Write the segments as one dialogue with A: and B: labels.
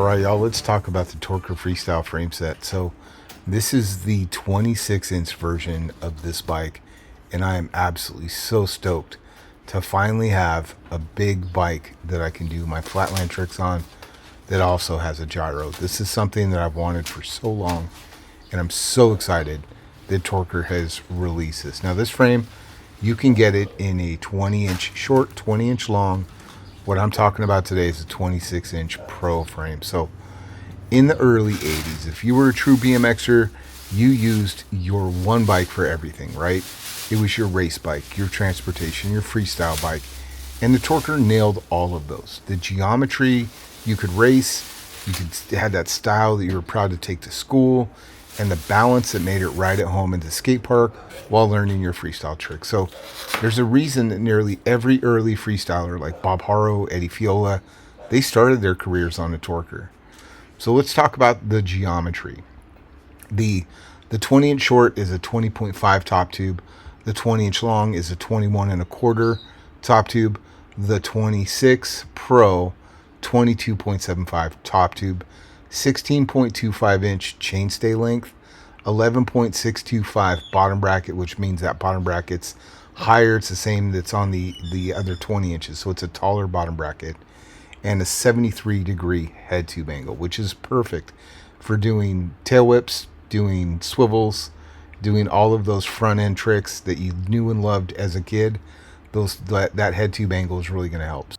A: right, y'all, let's talk about the Torker Freestyle Frame Set. So this is the 26-inch version of this bike, and I am absolutely so stoked to finally have a big bike that I can do my flatline tricks on that also has a gyro. This is something that I've wanted for so long, and I'm so excited that Torker has released this. Now this frame, you can get it in a 20-inch short, 20-inch long. What I'm talking about today is a 26-inch Pro frame. So in the early 80s, if you were a true BMXer, you used your one bike for everything, right? It was your race bike, your transportation, your freestyle bike. And the Torker nailed all of those. The geometry, you could race, you had that style that you were proud to take to school, and the balance that made it right at home in the skate park while learning your freestyle tricks. So there's a reason that nearly every early freestyler like Bob Haro, Eddie Fiola, they started their careers on a Torker. So let's talk about the geometry. The 20-inch short is a 20.5 top tube. The 20-inch long is a 21.25 top tube. The 26 Pro, 22.75 top tube. 16.25-inch chainstay length, 11.625 bottom bracket, which means that bottom bracket's higher. It's the same that's on the other 20 inches, so it's a taller bottom bracket, and a 73-degree head tube angle, which is perfect for doing tail whips, doing swivels, doing all of those front end tricks that you knew and loved as a kid. That head tube angle is really going to help.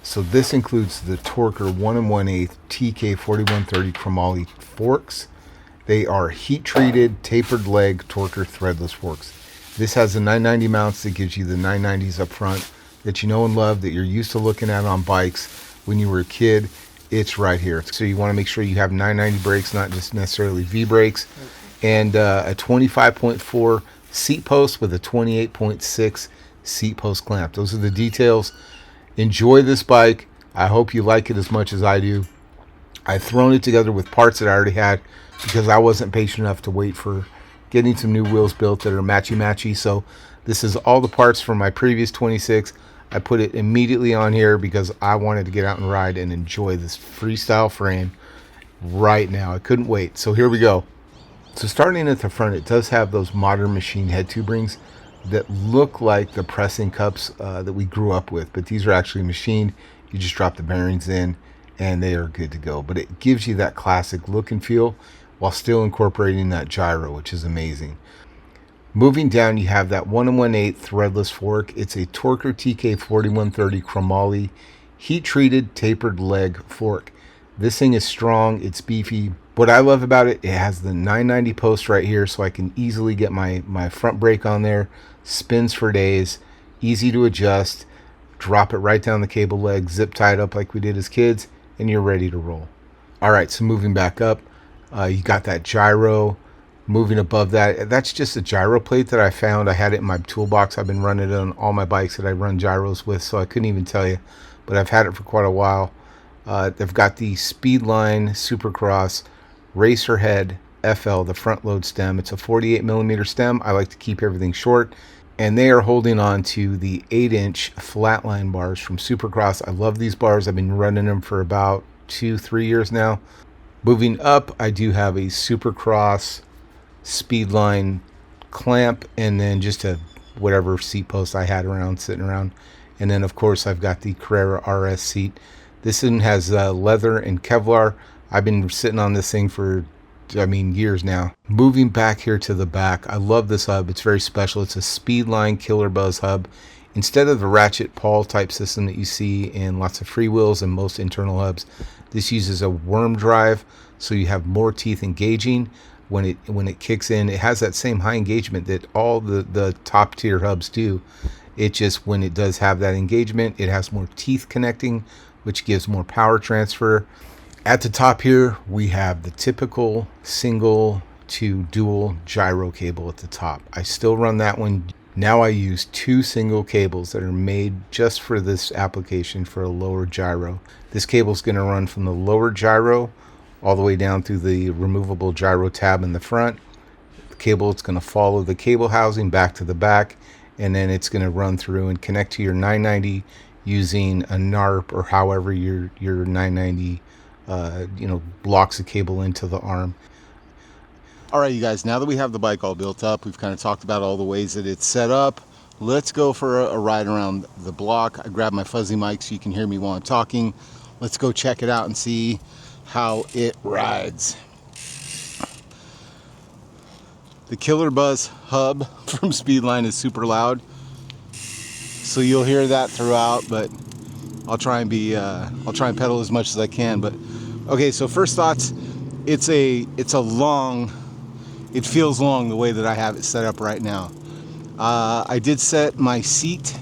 A: So this includes the Torker 1 1/8 TK 4130 chromoly forks. They are heat treated, tapered leg Torker threadless forks. This has the 990 mounts that gives you the 990s up front that you know and love, that you're used to looking at on bikes when you were a kid. It's right here. So you want to make sure you have 990 brakes, not just necessarily V brakes, and a 25.4 seat post with a 28.6 seat post clamp. Those are the details. Enjoy this bike. I hope you like it as much as I do. I've thrown it together with parts that I already had because I wasn't patient enough to wait for getting some new wheels built that are matchy-matchy. So this is all the parts from my previous 26. I put it immediately on here because I wanted to get out and ride and enjoy this freestyle frame right now. I couldn't wait. So here we go. So starting at the front, it does have those modern machine head tube rings that look like the pressing cups that we grew up with, but these are actually machined. You just drop the bearings in and they are good to go. But it gives you that classic look and feel while still incorporating that gyro, which is amazing. Moving down, you have that 1 1/8 threadless fork. It's a Torker TK 4130 chromoly heat treated tapered leg fork. This thing is strong, it's beefy. What I love about it, it has the 990 post right here, so I can easily get my front brake on there. Spins for days, easy to adjust. Drop it right down the cable leg, zip tie it up like we did as kids, and you're ready to roll. All right, so moving back up, you got that gyro. Moving above that, that's just a gyro plate that I found. I had it in my toolbox. I've been running it on all my bikes that I run gyros with, so I couldn't even tell you, but I've had it for quite a while. They've got the Speedline Supercross Racer Head FL, the front load stem. It's a 48mm stem. I like to keep everything short, and they are holding on to the 8-inch flatline bars from Supercross. I love these bars. I've been running them for about 2-3 years now. Moving up, I do have a Supercross Speedline clamp, and then just a whatever seat post I had around sitting around, and then of course I've got the Carrera RS seat. This one has leather and Kevlar. I've been sitting on this thing for years now. Moving back here to the back, I love this hub. It's very special. It's a Speedline Killer Buzz hub. Instead of the ratchet pawl type system that you see in lots of freewheels and most internal hubs, this uses a worm drive, so you have more teeth engaging when it kicks in. It has that same high engagement that all the top tier hubs do. It just, when it does have that engagement, it has more teeth connecting, which gives more power transfer. At the top here, we have the typical single to dual gyro cable at the top. I still run that one. Now I use 2 single cables that are made just for this application for a lower gyro. This cable is going to run from the lower gyro all the way down through the removable gyro tab in the front. The cable, it's going to follow the cable housing back to the back, and then it's going to run through and connect to your 990 using a NARP or however your 990 locks the cable into the arm.
B: All right, you guys, now that we have the bike all built up, we've kind of talked about all the ways that it's set up. Let's go for a ride around the block. I grabbed my fuzzy mic so you can hear me while I'm talking. Let's go check it out and see how it rides. The Killer Buzz hub from Speedline is super loud, so you'll hear that throughout, but I'll try and pedal as much as I can. But okay, so first thoughts, it feels long the way that I have it set up right now. I did set my seat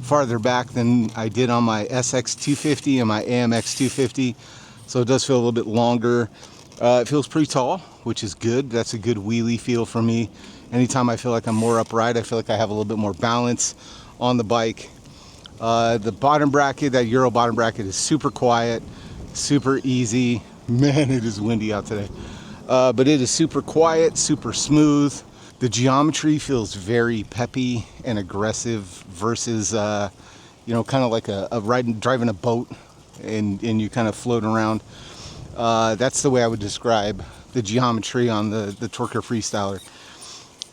B: farther back than I did on my SX250 and my AMX 250, so it does feel a little bit longer. It feels pretty tall, which is good. That's a good wheelie feel for me. Anytime I feel like I'm more upright, I feel like I have a little bit more balance on the bike. The bottom bracket, that Euro bottom bracket, is super quiet, super easy. Man, it is windy out today. But it is super quiet, super smooth. The geometry feels very peppy and aggressive versus, kind of like driving a boat and you kind of float around. That's the way I would describe the geometry on the Torker Freestyler.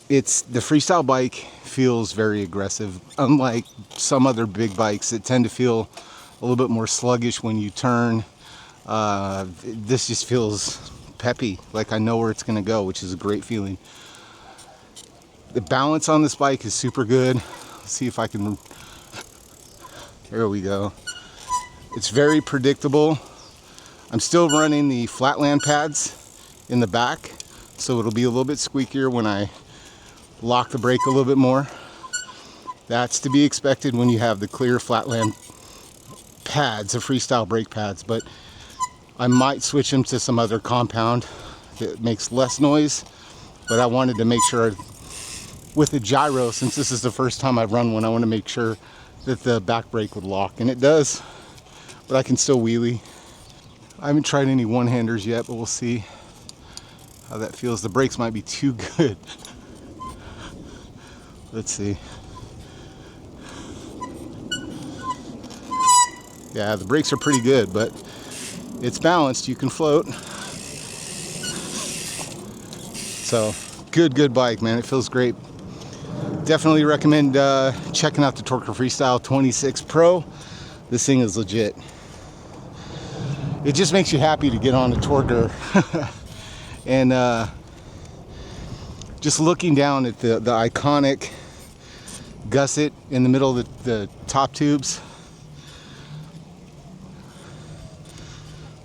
B: The Freestyle bike feels very aggressive, unlike some other big bikes that tend to feel a little bit more sluggish when you turn. This just feels peppy, like I know where it's going to go, which is a great feeling. The balance on this bike is super good. Let's see if I can. There we go. It's very predictable. I'm still running the flatland pads in the back, so it'll be a little bit squeakier when I lock the brake a little bit more. That's to be expected when you have the clear flatland pads, the Freestyle brake pads, but I might switch them to some other compound that makes less noise. But I wanted to make sure with the gyro, since this is the first time I've run one, I want to make sure that the back brake would lock, and it does, but I can still wheelie. I haven't tried any one-handers yet, but we'll see how that feels. The brakes might be too good. Let's see. Yeah, the brakes are pretty good, but it's balanced. You can float. So, good bike, man. It feels great. Definitely recommend checking out the Torker Freestyle 26 Pro. This thing is legit. It just makes you happy to get on a Torker. And just looking down at the iconic gusset in the middle of the top tubes.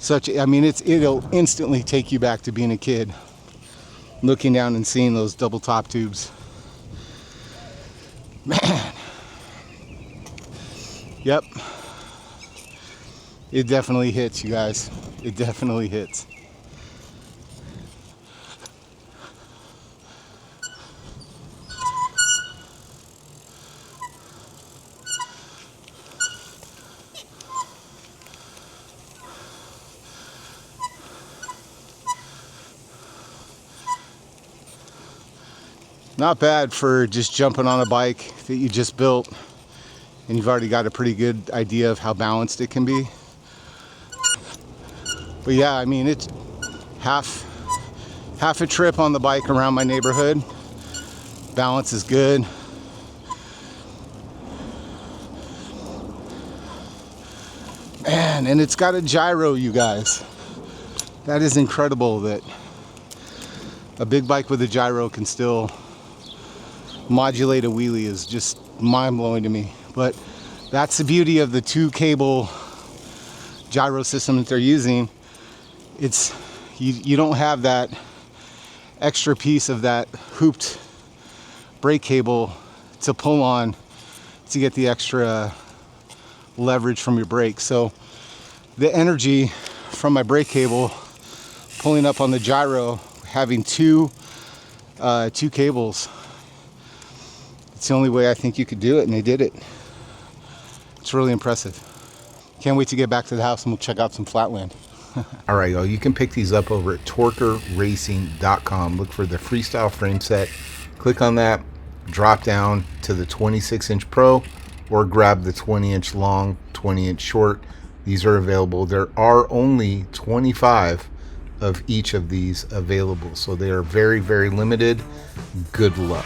B: It'll instantly take you back to being a kid, looking down and seeing those double top tubes. Man. Yep. It definitely hits, you guys. It definitely hits. Not bad for just jumping on a bike that you just built and you've already got a pretty good idea of how balanced it can be. But yeah, I mean, it's half a trip on the bike around my neighborhood. Balance is good. Man, and it's got a gyro, you guys. That is incredible that a big bike with a gyro can still modulate a wheelie. Is just mind-blowing to me. But that's the beauty of the 2-cable gyro system that they're using. It's you don't have that extra piece of that hooped brake cable to pull on to get the extra leverage from your brake. So the energy from my brake cable pulling up on the gyro, having two cables, it's the only way I think you could do it, and they did it. It's really impressive. Can't wait to get back to the house and we'll check out some flatland.
A: All right, y'all, you can pick these up over at torkerracing.com. Look for the Freestyle Frame Set. Click on that, drop down to the 26-inch Pro, or grab the 20-inch long, 20-inch short. these are available. There are only 25 of each of these available, so they are very, very limited. Good luck.